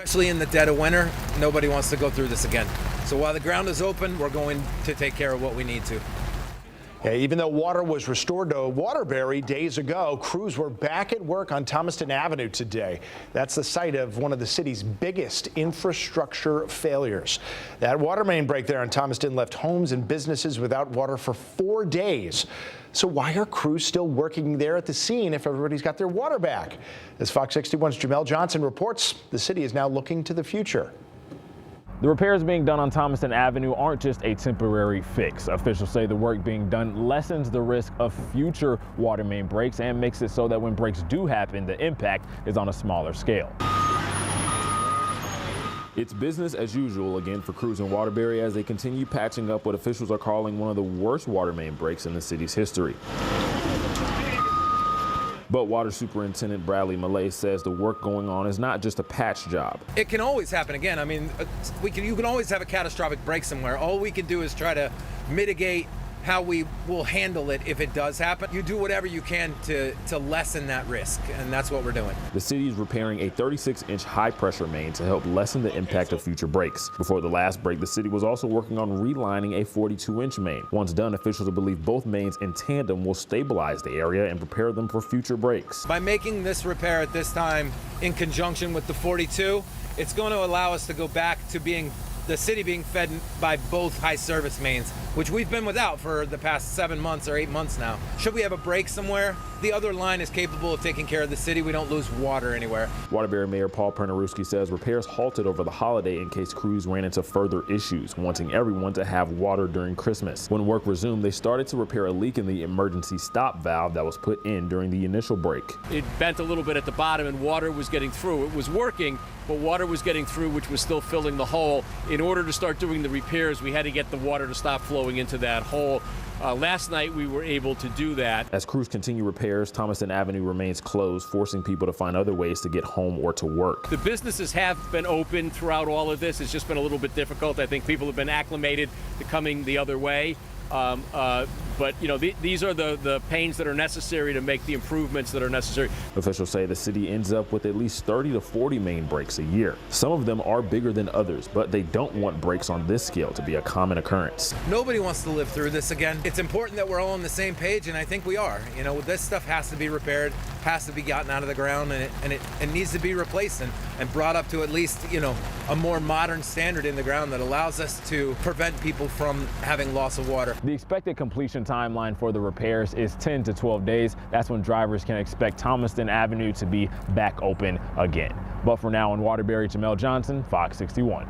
Especially in the dead of winter, nobody wants to go through this again. So while the ground is open, we're going to take care of what we need to. Yeah, even though water was restored to Waterbury days ago, crews were back at work on Thomaston Avenue today. That's the site of one of the city's biggest infrastructure failures. That water main break there on Thomaston left homes and businesses without water for 4 days. So why are crews still working there at the scene if everybody's got their water back? As Fox 61's Jamel Johnson reports, the city is now looking to the future. The repairs being done on Thomaston Avenue aren't just a temporary fix. Officials say the work being done lessens the risk of future water main breaks and makes it so that when breaks do happen, the impact is on a smaller scale. It's business as usual again for crews in Waterbury as they continue patching up what officials are calling one of the worst water main breaks in the city's history. But Water Superintendent Bradley Millay says the work going on is not just a patch job. It can always happen again. I mean, you can always have a catastrophic break somewhere. All we can do is try to mitigate how we will handle it if it does happen. You do whatever you can to lessen that risk, and that's what we're doing. The city is repairing a 36-inch high-pressure main to help lessen the impact of future breaks. Before the last break, the city was also working on relining a 42-inch main. Once done, officials believe both mains in tandem will stabilize the area and prepare them for future breaks. By making this repair at this time in conjunction with the 42, it's going to allow us to go back to the city being fed by both high service mains, which we've been without for the past 7 months or 8 months now. Should we have a break somewhere, the other line is capable of taking care of the city. We don't lose water anywhere. Waterbury Mayor Paul Pernaruski says repairs halted over the holiday in case crews ran into further issues, wanting everyone to have water during Christmas. When work resumed, they started to repair a leak in the emergency stop valve that was put in during the initial break. It bent a little bit at the bottom and water was getting through. It was working, but water was getting through, which was still filling the hole. In order to start doing the repairs, we had to get the water to stop flowing into that hole. Last night, we were able to do that. As crews continue repairs, Thomaston Avenue remains closed, forcing people to find other ways to get home or to work. The businesses have been open throughout all of this. It's just been a little bit difficult. I think people have been acclimated to coming the other way. But, you know, these are the pains that are necessary to make the improvements that are necessary. Officials say the city ends up with at least 30 to 40 main breaks a year. Some of them are bigger than others, but they don't want breaks on this scale to be a common occurrence. Nobody wants to live through this again. It's important that we're all on the same page, and I think we are. You know, this stuff has to be repaired, has to be gotten out of the ground, and it needs to be replaced and brought up to at least, you know, a more modern standard in the ground that allows us to prevent people from having loss of water. The expected completion timeline for the repairs is 10 to 12 days. That's when drivers can expect Thomaston Avenue to be back open again. But for now in Waterbury, Jamel Johnson, Fox 61.